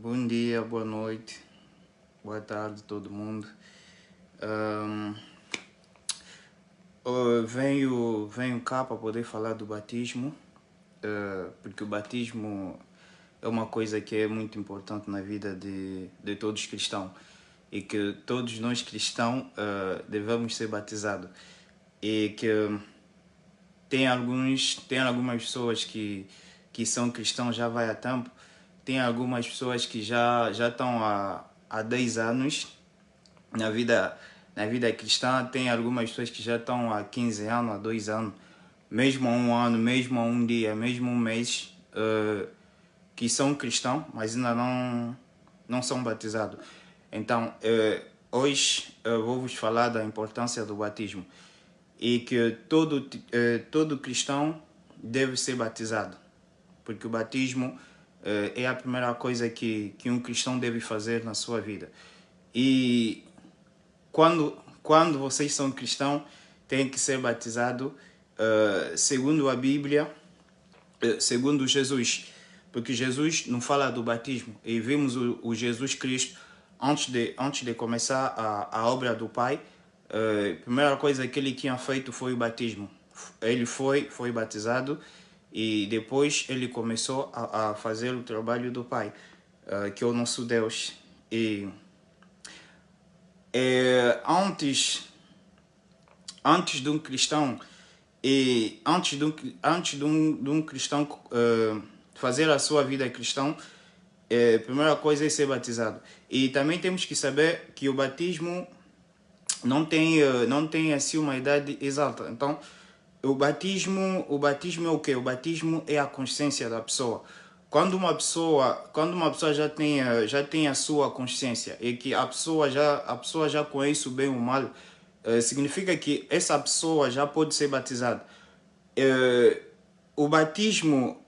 Bom dia, boa noite, boa tarde todo mundo. Venho cá para poder falar do batismo, porque o batismo é uma coisa que é muito importante na vida de todos os cristãos e que todos nós cristãos devemos ser batizados. E que tem algumas pessoas que são cristãos já vai há tempo, tem algumas pessoas que já estão há 10 anos na vida cristã, tem algumas pessoas que já estão há 15 anos, há 2 anos, mesmo há 1 ano, mesmo há 1 dia, mesmo 1 mês, que são cristãos, mas ainda não são batizados. Então, hoje vou-vos falar da importância do batismo e que todo cristão deve ser batizado, porque o batismo é a primeira coisa que um cristão deve fazer na sua vida. E quando vocês são cristãos, tem que ser batizado segundo a Bíblia, segundo Jesus, porque Jesus não fala do batismo. E vimos o Jesus Cristo antes de começar a obra do Pai. A primeira coisa que ele tinha feito foi o batismo. Ele foi batizado e depois ele começou a fazer o trabalho do Pai, que é o nosso Deus. E antes de um cristão de um cristão fazer a sua vida cristã, a primeira coisa é ser batizado. E também temos que saber que o batismo não tem assim uma idade exata. Então, o batismo é o quê? O batismo é a consciência da pessoa. Quando uma pessoa já tem a sua consciência e que a pessoa já conhece o bem ou o mal, significa que essa pessoa já pode ser batizada. O batismo,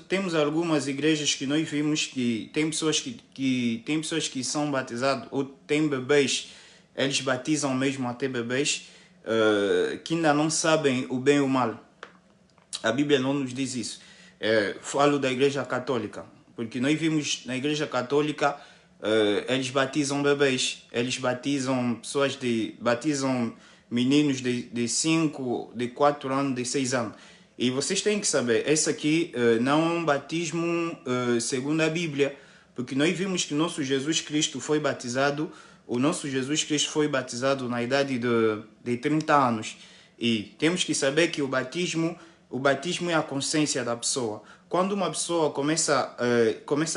temos algumas igrejas que nós vimos que tem pessoas que são batizadas, ou tem bebês, eles batizam mesmo até bebês, que ainda não sabem o bem e o mal. A Bíblia não nos diz isso. Falo da Igreja Católica, porque nós vimos na Igreja Católica, eles batizam bebês, eles batizam batizam meninos de 5, de 4 anos, de 6 anos. E vocês têm que saber, esse aqui não é um batismo segundo a Bíblia, porque nós vimos que o nosso Jesus Cristo foi batizado. O nosso Jesus Cristo foi batizado na idade de 30 anos. E temos que saber que o batismo é a consciência da pessoa. Quando uma pessoa começa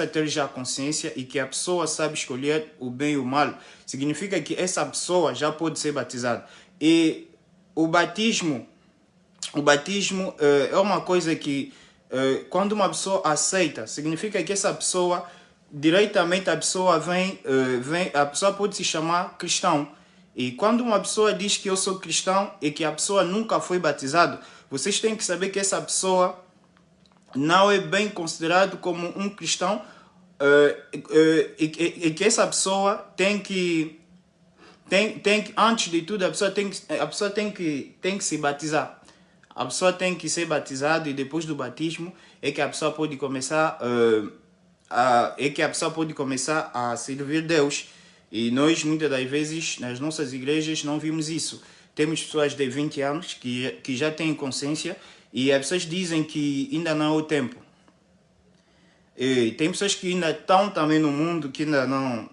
a ter já consciência e que a pessoa sabe escolher o bem e o mal, significa que essa pessoa já pode ser batizada. E o batismo é uma coisa que, quando uma pessoa aceita, significa que essa pessoa, diretamente a pessoa a pessoa pode se chamar cristão. E quando uma pessoa diz que eu sou cristão e que a pessoa nunca foi batizada, vocês têm que saber que essa pessoa não é bem considerado como um cristão, e que essa pessoa tem que antes de tudo, a pessoa tem que se batizar. A pessoa tem que ser batizada e depois do batismo é que a pessoa pode começar a servir Deus. E nós, muitas das vezes, nas nossas igrejas, não vimos isso. Temos pessoas de 20 anos que já têm consciência e as pessoas dizem que ainda não é o tempo. E tem pessoas que ainda estão também no mundo, que ainda não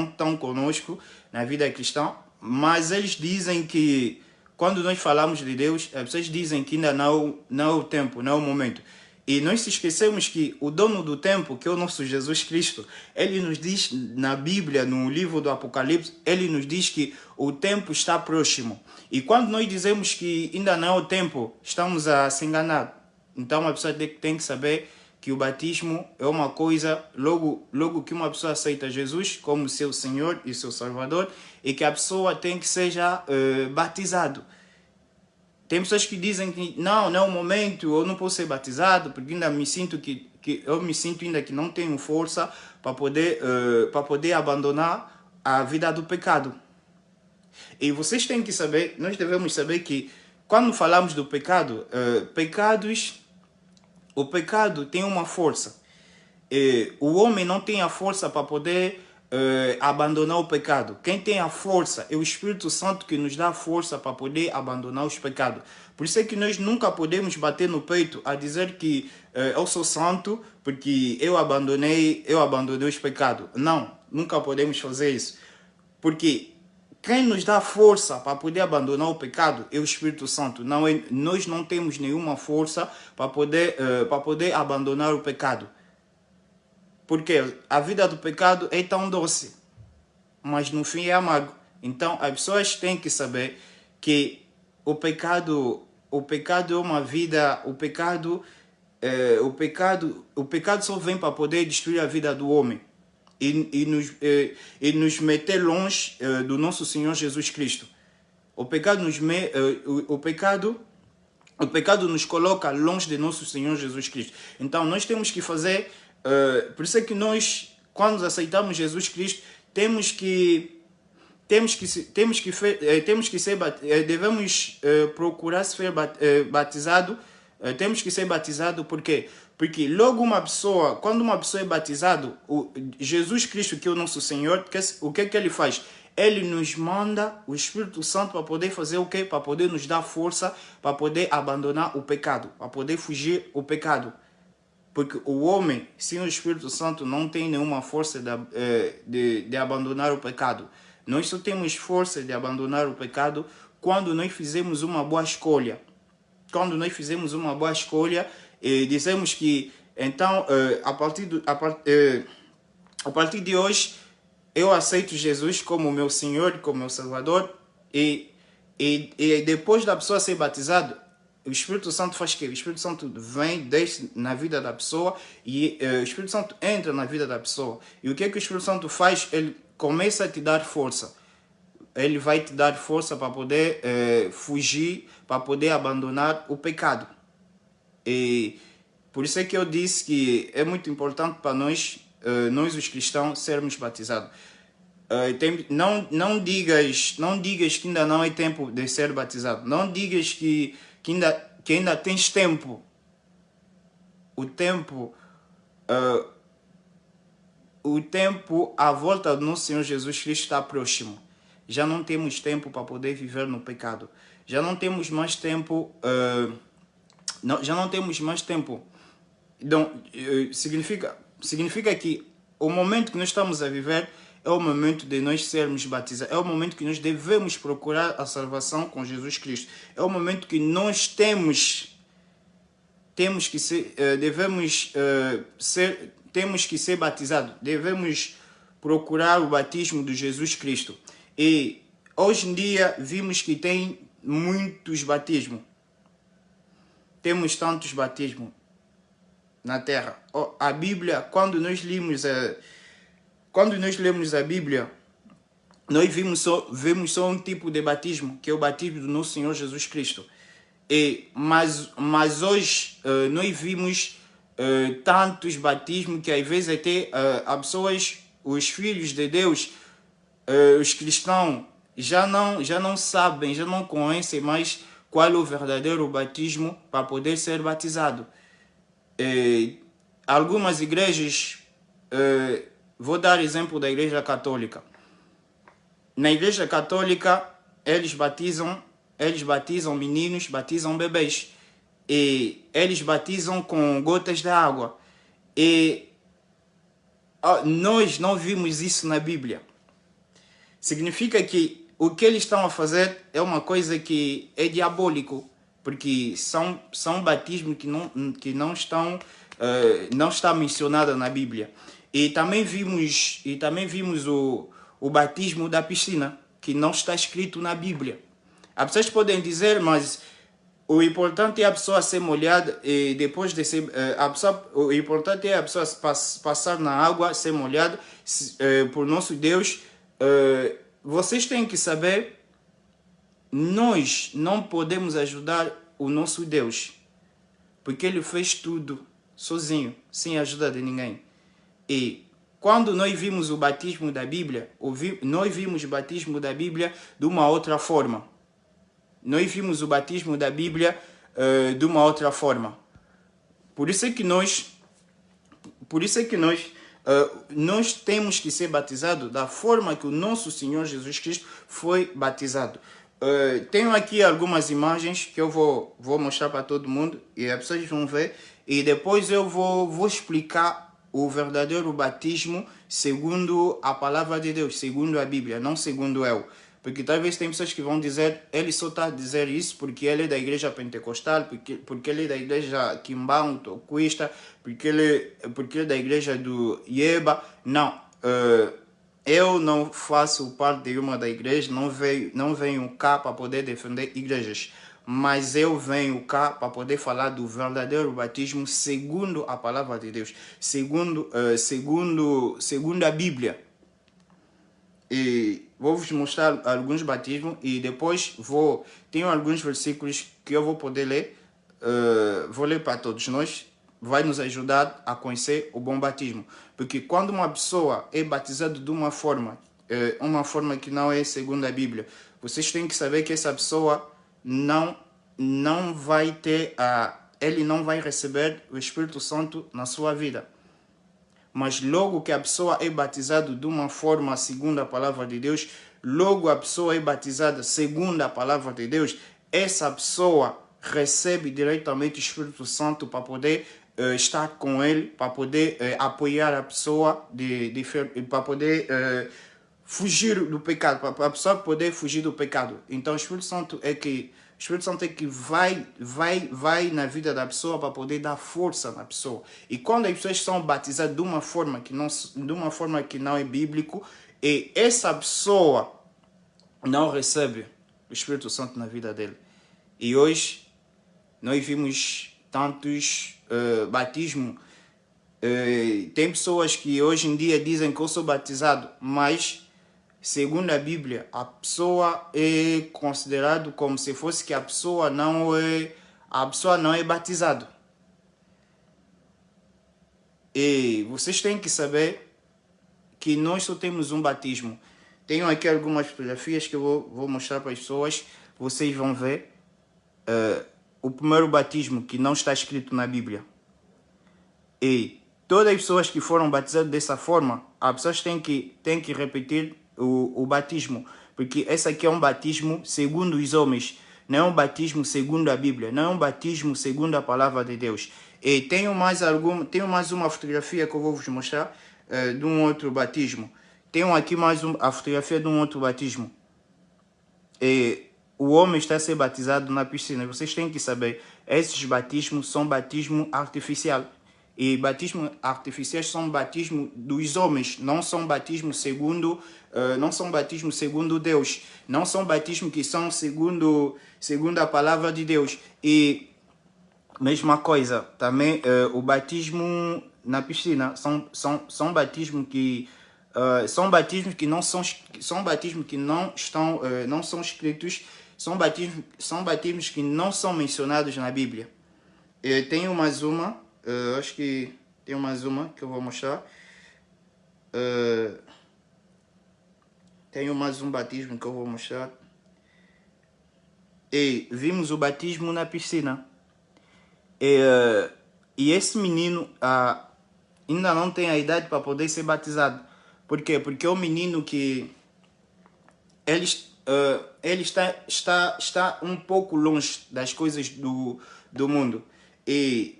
estão conosco na vida cristã, mas eles dizem que quando nós falamos de Deus, as pessoas dizem que ainda não é o tempo, não é o momento. E nós se esquecemos que o dono do tempo, que é o nosso Jesus Cristo, ele nos diz na Bíblia, no livro do Apocalipse, ele nos diz que o tempo está próximo. E quando nós dizemos que ainda não é o tempo, estamos a se enganar. Então a pessoa tem que saber que o batismo é uma coisa, logo que uma pessoa aceita Jesus como seu Senhor e seu Salvador, e que a pessoa tem que seja batizado. Tem pessoas que dizem que não é o momento, eu não posso ser batizado, porque ainda me sinto eu me sinto ainda que não tenho força para poder abandonar a vida do pecado. E vocês têm que saber, nós devemos saber que quando falamos do pecado, o pecado tem uma força. O homem não tem a força para poder abandonar o pecado. Quem tem a força é o Espírito Santo, que nos dá a força para poder abandonar os pecados. Por isso é que nós nunca podemos bater no peito a dizer que eu sou santo porque eu abandonei os pecados. Não, nunca podemos fazer isso. Porque quem nos dá força para poder abandonar o pecado é o Espírito Santo. Nós não temos nenhuma força para poder abandonar o pecado. Porque a vida do pecado é tão doce, mas no fim é amargo. Então as pessoas têm que saber que o pecado é uma vida, o pecado só vem para poder destruir a vida do homem e nos meter longe do nosso Senhor Jesus Cristo. O pecado nos coloca longe de nosso Senhor Jesus Cristo. Então nós temos que fazer, por isso é que nós, quando aceitamos Jesus Cristo, devemos procurar ser batizado. Temos que ser batizado, por quê? Porque logo quando uma pessoa é batizado, Jesus Cristo, que é o nosso Senhor, o que ele faz? Ele nos manda o Espírito Santo para poder fazer o quê? Para poder nos dar força, para poder abandonar o pecado, para poder fugir o pecado. Porque o homem, sem o Espírito Santo, não tem nenhuma força de abandonar o pecado. Nós só temos força de abandonar o pecado quando nós fizemos uma boa escolha. Quando nós fizemos uma boa escolha, dizemos que, então, a partir de hoje, eu aceito Jesus como meu Senhor, como meu Salvador, e depois da pessoa ser batizada, o Espírito Santo faz o quê? O Espírito Santo vem, desce na vida da pessoa e o Espírito Santo entra na vida da pessoa. E o que é que o Espírito Santo faz? Ele começa a te dar força. Ele vai te dar força para poder fugir, para poder abandonar o pecado. E por isso é que eu disse que é muito importante para nós os cristãos, sermos batizados. Não digas que ainda não é tempo de ser batizado. Não digas que ainda tens tempo. O tempo à volta do nosso Senhor Jesus Cristo está próximo. Já não temos tempo para poder viver no pecado. Já não temos mais tempo. Já não temos mais tempo. Então, significa que o momento que nós estamos a viver é o momento de nós sermos batizados. É o momento que nós devemos procurar a salvação com Jesus Cristo. É o momento que nós temos que ser batizados. Devemos procurar o batismo de Jesus Cristo. E hoje em dia vimos que tem muitos batismos. Temos tantos batismos na Terra. A Bíblia, quando nós lemos a Bíblia, nós vemos só um tipo de batismo, que é o batismo do nosso Senhor Jesus Cristo. Mas hoje nós vimos tantos batismos que às vezes até as pessoas, os filhos de Deus, os cristãos, já não sabem, já não conhecem mais qual é o verdadeiro batismo para poder ser batizado. Algumas igrejas, vou dar exemplo da Igreja Católica. Na Igreja Católica, eles batizam meninos, batizam bebês. E eles batizam com gotas de água. E nós não vimos isso na Bíblia. Significa que o que eles estão a fazer é uma coisa que é diabólico, porque são batismos que não está mencionada na Bíblia. E também vimos o batismo da piscina, que não está escrito na Bíblia. As pessoas podem dizer, mas o importante é a pessoa ser molhada e depois de ser o importante é a pessoa passar na água, ser molhada por nosso Deus. Vocês têm que saber, nós não podemos ajudar o nosso Deus, porque Ele fez tudo sozinho, sem a ajuda de ninguém. E quando nós vimos o batismo da Bíblia, nós vimos o batismo da Bíblia de uma outra forma. Nós vimos o batismo da Bíblia de uma outra forma. Por isso é que nós por isso é que nós temos que ser batizados da forma que o nosso Senhor Jesus Cristo foi batizado. Tenho aqui algumas imagens que eu vou mostrar para todo mundo e as pessoas vão ver, e depois eu vou explicar o verdadeiro batismo segundo a palavra de Deus, segundo a Bíblia, não segundo eu. Porque talvez tem pessoas que vão dizer, ele só está a dizer isso porque ele é da igreja pentecostal, porque ele é da igreja Kimbão, Toquista, porque ele é da igreja do Yeba. Não, eu não faço parte de uma da igreja, não venho cá para poder defender igrejas. Mas eu venho cá para poder falar do verdadeiro batismo segundo a palavra de Deus, segundo a Bíblia. E vou-vos mostrar alguns batismos e depois tenho alguns versículos que eu vou poder ler. Vou ler para todos nós. Vai nos ajudar a conhecer o bom batismo. Porque quando uma pessoa é batizada de uma forma que não é segundo a Bíblia, vocês têm que saber que essa pessoa não vai ter ele não vai receber o Espírito Santo na sua vida. Mas logo que a pessoa é batizada de uma forma segundo a palavra de Deus, logo a pessoa é batizada segundo a palavra de Deus, essa pessoa recebe diretamente o Espírito Santo para poder estar com ele, para poder apoiar a pessoa, para poder fugir do pecado, para a pessoa poder fugir do pecado. Então o Espírito Santo é que vai na vida da pessoa para poder dar força na pessoa. E quando as pessoas são batizadas de uma forma que não é bíblico, e essa pessoa não recebe o Espírito Santo na vida dele. E hoje nós vimos tantos batismos. Tem pessoas que hoje em dia dizem que eu sou batizado, mas segundo a Bíblia, a pessoa é considerado como se fosse que a pessoa não é batizada. E vocês têm que saber que nós só temos um batismo. Tenho aqui algumas fotografias que eu vou mostrar para as pessoas. Vocês vão ver o primeiro batismo que não está escrito na Bíblia. E todas as pessoas que foram batizadas dessa forma, as pessoas têm que repetir o batismo, porque esse aqui é um batismo segundo os homens, não é um batismo segundo a Bíblia, não é um batismo segundo a palavra de Deus. E tenho mais uma fotografia que eu vou vos mostrar de um outro batismo. Tenho aqui a fotografia de um outro batismo. E o homem está a ser batizado na piscina. Vocês têm que saber, esses batismos são batismo artificial. E batismos artificiais são batismo dos homens, não são batismo segundo Deus, não são batismos que são segundo a palavra de Deus. E mesma coisa, também o batismo na piscina são batismos que não são escritos, são batismos que não são mencionados na Bíblia. Tenho mais uma. Acho que tem mais uma que eu vou mostrar. Tenho mais um batismo que eu vou mostrar. E vimos o batismo na piscina. E esse menino ainda não tem a idade para poder ser batizado. Por quê? Porque é um menino que ele está um pouco longe das coisas do mundo. E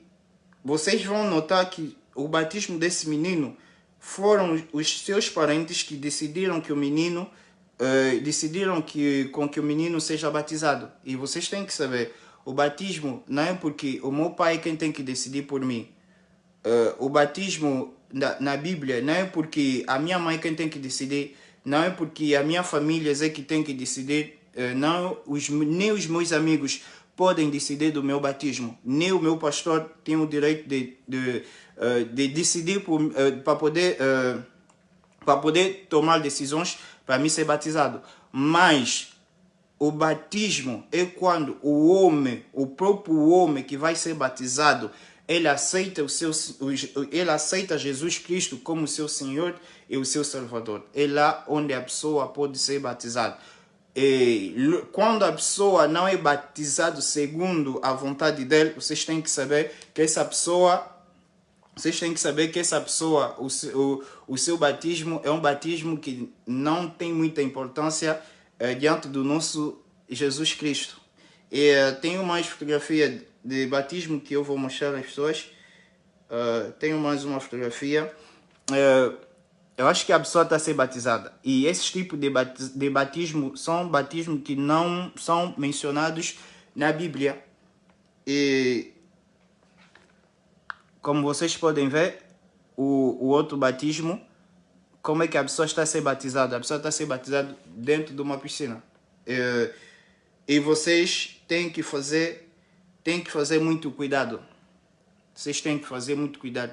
vocês vão notar que o batismo desse menino foram os seus parentes que decidiram que o menino com que o menino seja batizado. E vocês têm que saber, o batismo não é porque o meu pai é quem tem que decidir por mim. O batismo na Bíblia não é porque a minha mãe é quem tem que decidir, não é porque a minha família é que tem que decidir, nem os meus amigos podem decidir do meu batismo, nem o meu pastor tem o direito de decidir para poder tomar decisões para mim ser batizado. Mas o batismo é quando o próprio homem que vai ser batizado, ele aceita Jesus Cristo como seu Senhor e o seu Salvador. É lá onde a pessoa pode ser batizada. E quando a pessoa não é batizada segundo a vontade dele, vocês têm que saber que essa pessoa vocês têm que saber que essa pessoa, o seu batismo é um batismo que não tem muita importância diante do nosso Jesus Cristo. E tenho mais fotografia de batismo que eu vou mostrar às pessoas. Tenho mais uma fotografia. Eu acho que a pessoa está a ser batizada. E esses tipos de batismo são batismos que não são mencionados na Bíblia. E como vocês podem ver, o outro batismo, como é que a pessoa está a ser batizada? A pessoa está a ser batizada dentro de uma piscina. E vocês têm que fazer muito cuidado. Vocês têm que fazer muito cuidado.